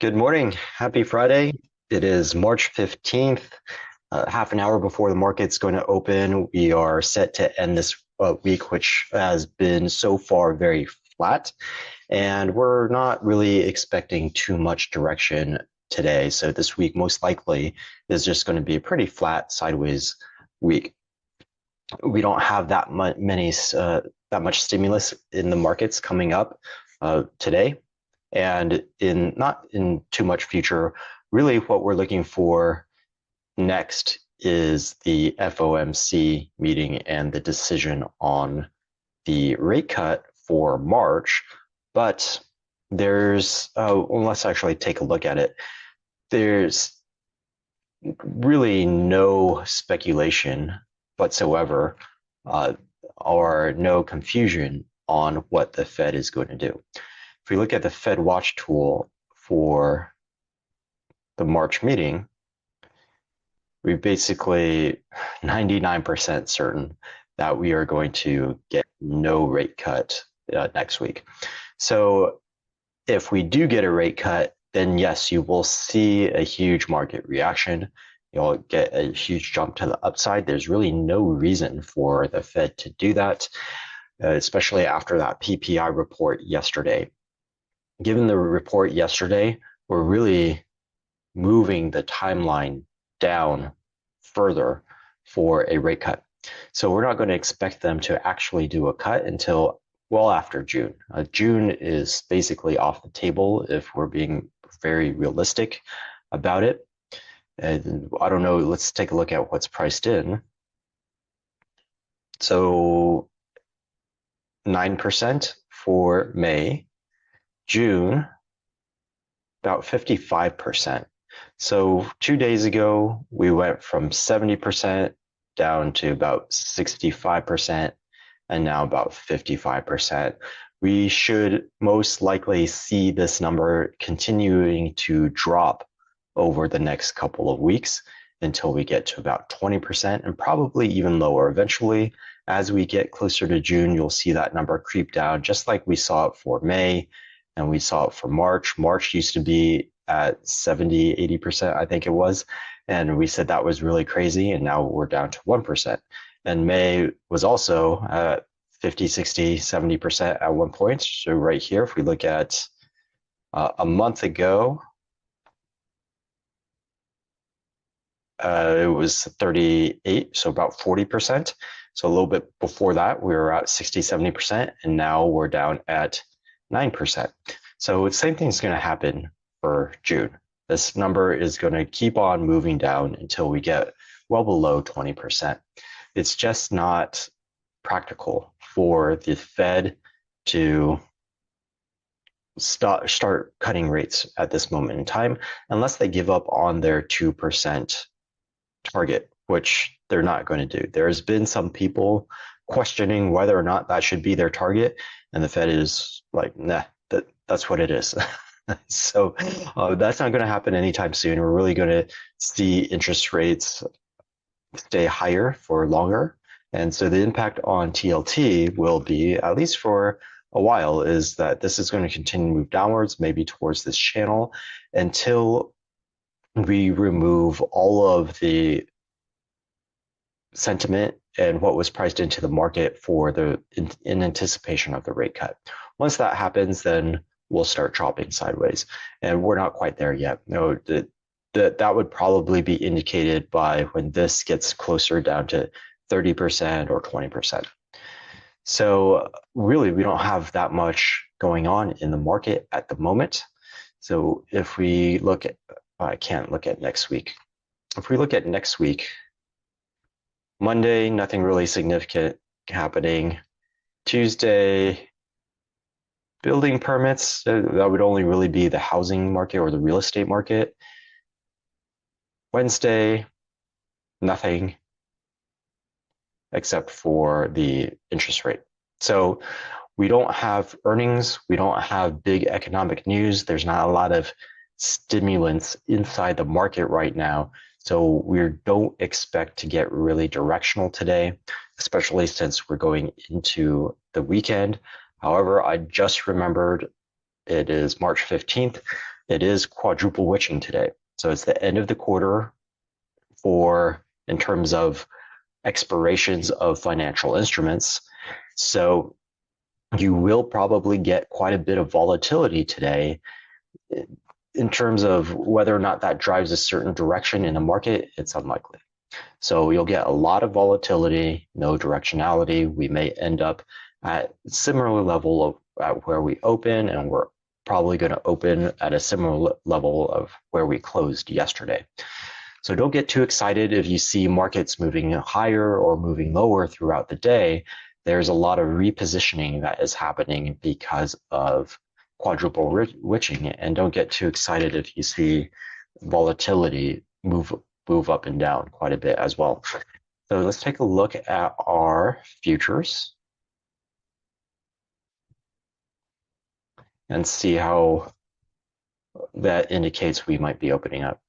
Good morning. Happy Friday. It is March 15th. Half an hour before the market's going to open, we are set to end this week, which has been so far very flat. And we're not really expecting too much direction today. So this week most likely is just going to be a pretty flat sideways week. We don't have that much stimulus in the markets coming up today, and in not in too much future. Really, what we're looking for next is the FOMC meeting and the decision on the rate cut for March. But let's actually take a look at it. There's really no speculation whatsoever, uh, or no confusion on what the Fed is going to do. If we look at the Fed Watch tool for the March meeting, we basically 99% certain that we are going to get no rate cut next week. So if we do get a rate cut, then yes, you will see a huge market reaction. You'll get a huge jump to the upside. There's really no reason for the Fed to do that, especially after that PPI report yesterday. Given the report yesterday, we're really moving the timeline down further for a rate cut. So we're not going to expect them to actually do a cut until well after June. June is basically off the table if we're being very realistic about it. And I don't know, let's take a look at what's priced in. So 9% for May, June, about 55%. So 2 days ago, we went from 70% down to about 65%, and now about 55%. We should most likely see this number continuing to drop over the next couple of weeks until we get to about 20% and probably even lower. Eventually, as we get closer to June, you'll see that number creep down, just like we saw it for May and we saw it for March. March used to be at 70, 80%, I think it was. And we said that was really crazy. And now we're down to 1%. And May was also at 50, 60, 70% at one point. So right here, if we look at a month ago, it was 38, so about 40%. So a little bit before that, we were at 60, 70%, and now we're down at 9%. So the same thing's going to happen for June. This number is going to keep on moving down until we get well below 20%. It's just not practical for the Fed to start cutting rates at this moment in time unless they give up on their 2% target, which they're not going to do. There's been some people questioning whether or not that should be their target, and the Fed is like, nah, that's what it is. So that's not going to happen anytime soon. We're really going to see interest rates stay higher for longer. And so the impact on TLT will be, at least for a while, is that this is going to continue to move downwards, maybe towards this channel, until we remove all of the sentiment and what was priced into the market for in anticipation of the rate cut. Once that happens, then we'll start chopping sideways, and we're not quite there yet. No, that would probably be indicated by when this gets closer down to 30% or 20%. So really, we don't have that much going on in the market at the moment. So if we look at, I can't look at next week. If we look at next week, Monday, nothing really significant happening. Tuesday, building permits, that would only really be the housing market or the real estate market. Wednesday, nothing except for the interest rate. So we don't have earnings. We don't have big economic news. There's not a lot of stimulants inside the market right now. So we don't expect to get really directional today, especially since we're going into the weekend. However, I just remembered it is March 15th. It is quadruple witching today. So it's the end of the quarter for in terms of expirations of financial instruments. So you will probably get quite a bit of volatility today. In terms of whether or not that drives a certain direction in the market, it's unlikely. So you'll get a lot of volatility, no directionality. We may end up at similar level of at where we open, and we're probably going to open at a similar level of where we closed yesterday. So don't get too excited if you see markets moving higher or moving lower throughout the day. There's a lot of repositioning that is happening because of quadruple witching, and don't get too excited if you see volatility move up and down quite a bit as well. So let's take a look at our futures and see how that indicates we might be opening up.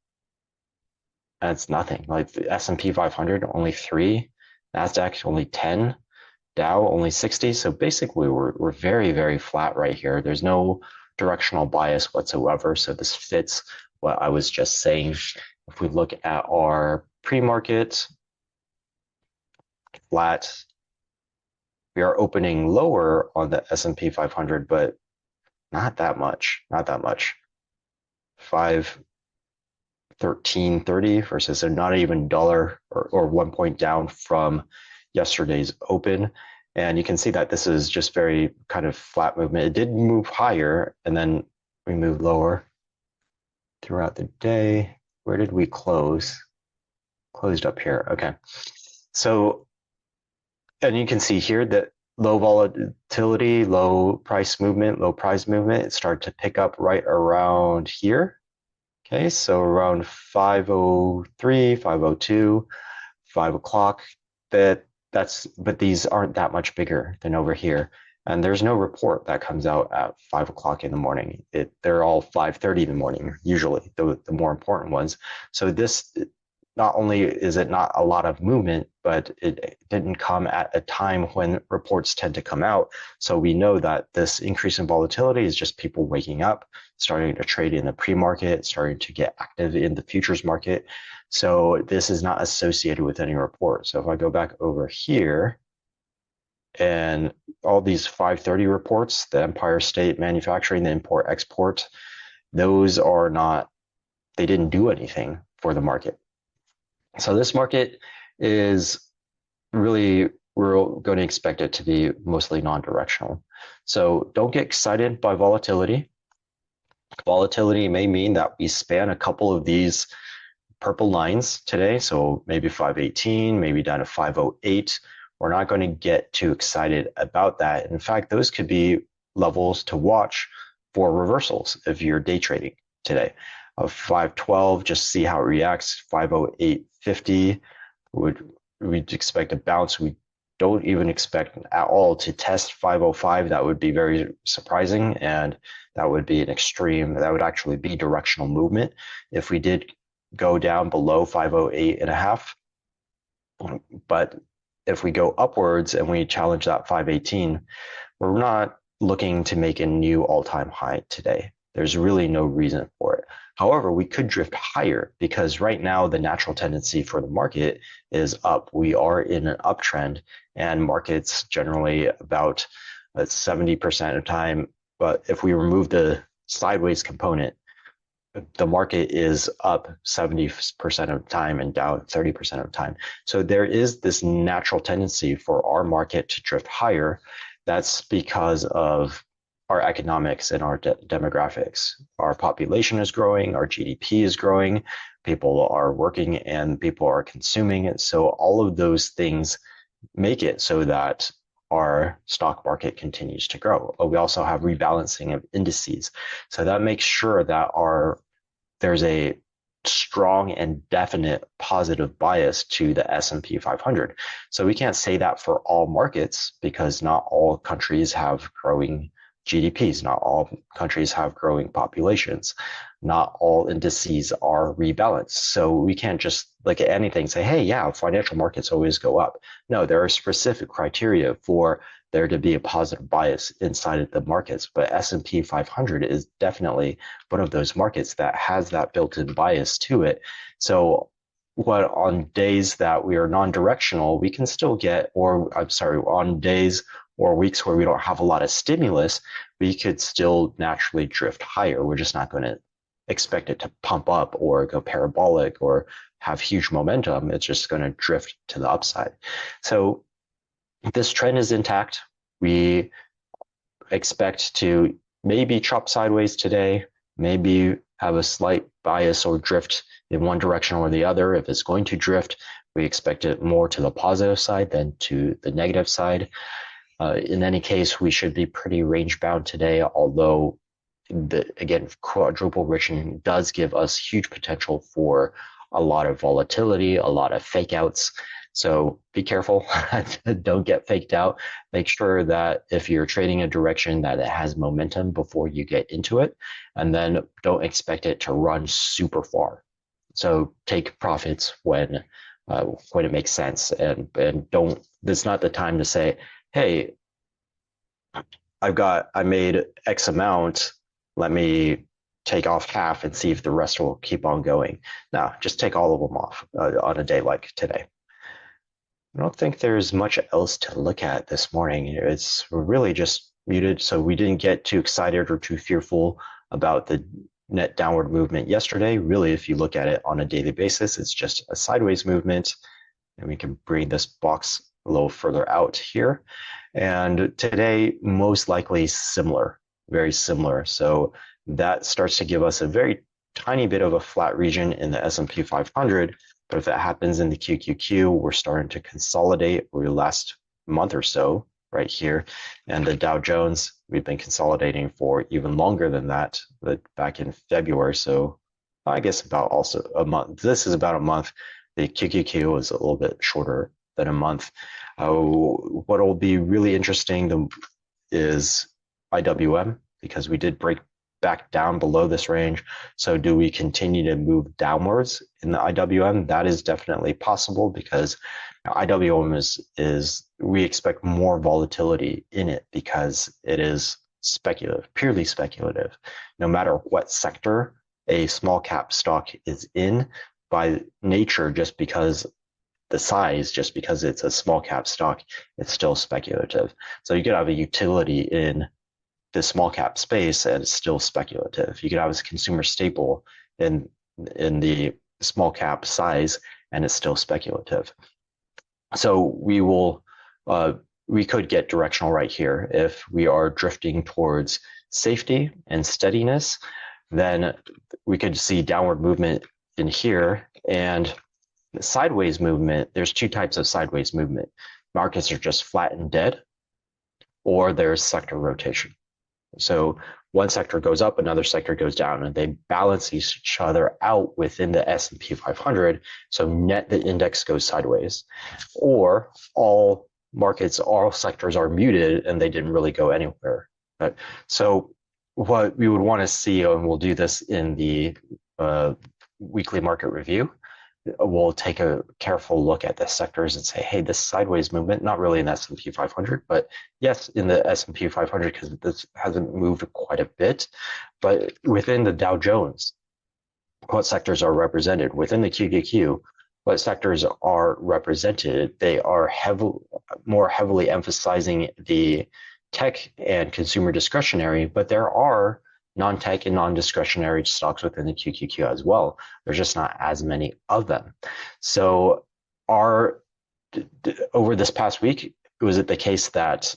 That's nothing. Like the S&P 500 only 3, Nasdaq only 10, Dow only 60. So basically we're very, very flat right here. There's no directional bias whatsoever. So this fits what I was just saying. If we look at our pre-market, flat, we are opening lower on the S&P 500, but not that much, not that much. 513.30 versus a not even dollar or 1 point down from yesterday's open. And you can see that this is just very kind of flat movement. It did move higher and then we moved lower throughout the day. Where did we close? Closed up here. Okay. So, and you can see here that low volatility, low price movement, low price movement, it started to pick up right around here. Okay, so around 5:03, 5:02, 5 o'clock. But these aren't that much bigger than over here. And there's no report that comes out at 5 o'clock in the morning. They're all 5:30 in the morning, usually, the more important ones. So this, not only is it not a lot of movement, but it didn't come at a time when reports tend to come out. So we know that this increase in volatility is just people waking up, starting to trade in the pre-market, starting to get active in the futures market. So this is not associated with any report. So if I go back over here, and all these 5:30 reports, the Empire State Manufacturing, the import export, those are not, they didn't do anything for the market. So this market is really, we're going to expect it to be mostly non-directional. So don't get excited by volatility. Volatility may mean that we span a couple of these purple lines today. So maybe 518, maybe down to 508. We're not going to get too excited about that. In fact, those could be levels to watch for reversals if you're day trading today. Of 512, just see how it reacts. 508.50 we'd expect a bounce. We don't even expect at all to test 505. That would be very surprising, and that would be an extreme. That would actually be directional movement if we did go down below 508.5. But if we go upwards and we challenge that 518, we're not looking to make a new all-time high today. There's really no reason for it. However, we could drift higher because right now the natural tendency for the market is up. We are in an uptrend, and markets generally about 70% of the time. But if we remove the sideways component, the market is up 70% of the time and down 30% of the time. So there is this natural tendency for our market to drift higher. That's because of our economics and our demographics. Our population is growing, our GDP is growing, people are working and people are consuming it. So all of those things make it so that our stock market continues to grow. But we also have rebalancing of indices. So that makes sure that there's a strong and definite positive bias to the S&P 500. So we can't say that for all markets because not all countries have growing GDPs. Not all countries have growing populations. Not all indices are rebalanced. So we can't just look at anything and say, hey, yeah, financial markets always go up. No, there are specific criteria for there to be a positive bias inside of the markets. But S&P 500 is definitely one of those markets that has that built-in bias to it. So what on days that we are non-directional, we can still get, or I'm sorry, on days or weeks where we don't have a lot of stimulus, we could still naturally drift higher. We're just not going to expect it to pump up or go parabolic or have huge momentum. It's just going to drift to the upside. So this trend is intact. We expect to maybe chop sideways today, maybe have a slight bias or drift in one direction or the other. If it's going to drift, we expect it more to the positive side than to the negative side. In any case, we should be pretty range bound today, although again, quadruple riching does give us huge potential for a lot of volatility, a lot of fake outs. So be careful, don't get faked out. Make sure that if you're trading a direction that it has momentum before you get into it, and then don't expect it to run super far. So take profits when it makes sense, and don't. This is not the time to say, hey, I made X amount. Let me take off half and see if the rest will keep on going. No, just take all of them off on a day like today. I don't think there's much else to look at this morning. It's really just muted, so we didn't get too excited or too fearful about the net downward movement yesterday. Really, if you look at it on a daily basis, it's just a sideways movement. And we can bring this box a little further out here. And today, most likely similar, very similar. So that starts to give us a very tiny bit of a flat region in the S&P 500. But if that happens in the QQQ, we're starting to consolidate over the last month or so right here. And the Dow Jones, we've been consolidating for even longer than that, but back in February. So I guess about also a month. This is about a month. The QQQ is a little bit shorter than a month. What will be really interesting is IWM, because we did break back down below this range. So do we continue to move downwards in the IWM? That is definitely possible, because IWM is we expect more volatility in it because it is speculative, purely speculative. No matter what sector a small cap stock is in, by nature, just because the size, just because it's a small cap stock, it's still speculative. So you could have a utility in the small cap space and it's still speculative. You could have a consumer staple in the small cap size and it's still speculative. So we could get directional right here. If we are drifting towards safety and steadiness, then we could see downward movement in here. And sideways movement, there's two types of sideways movement. Markets are just flat and dead, or there's sector rotation. So one sector goes up, another sector goes down, and they balance each other out within the S&P 500. So net the index goes sideways, or all markets, all sectors are muted and they didn't really go anywhere. So what we would want to see, and we'll do this in the weekly market review, we'll take a careful look at the sectors and say, hey, this sideways movement, not really in the S&P 500, but yes, in the S&P 500, because this hasn't moved quite a bit, but within the Dow Jones, what sectors are represented? Within the QQQ, what sectors are represented? They are more heavily emphasizing the tech and consumer discretionary, but there are non-tech and non-discretionary stocks within the QQQ as well. There's just not as many of them. So over this past week, was it the case that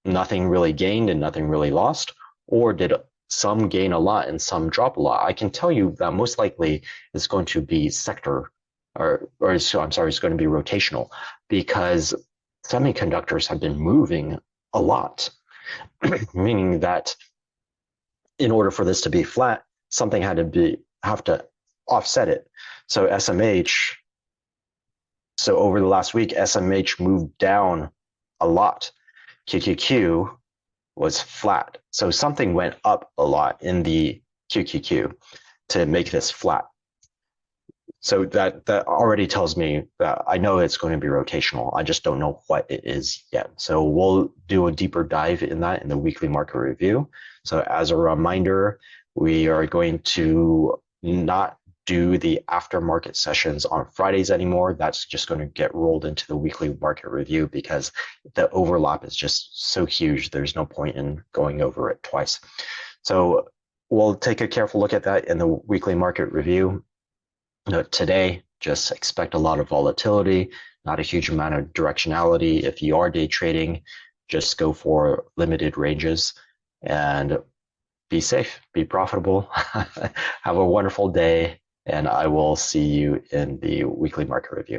nothing really gained and nothing really lost? Or did some gain a lot and some drop a lot? I can tell you that most likely it's going to be sector, it's going to be rotational, because semiconductors have been moving a lot, meaning that in order for this to be flat, something have to offset it. So over the last week, SMH moved down a lot. QQQ was flat. So something went up a lot in the QQQ to make this flat. So that already tells me that I know it's going to be rotational. I just don't know what it is yet. So we'll do a deeper dive in that in the weekly market review. So as a reminder, we are going to not do the aftermarket sessions on Fridays anymore. That's just going to get rolled into the weekly market review because the overlap is just so huge. There's no point in going over it twice. So we'll take a careful look at that in the weekly market review. Today, just expect a lot of volatility, not a huge amount of directionality. If you are day trading, just go for limited ranges and be safe, be profitable. Have a wonderful day, and I will see you in the weekly market review.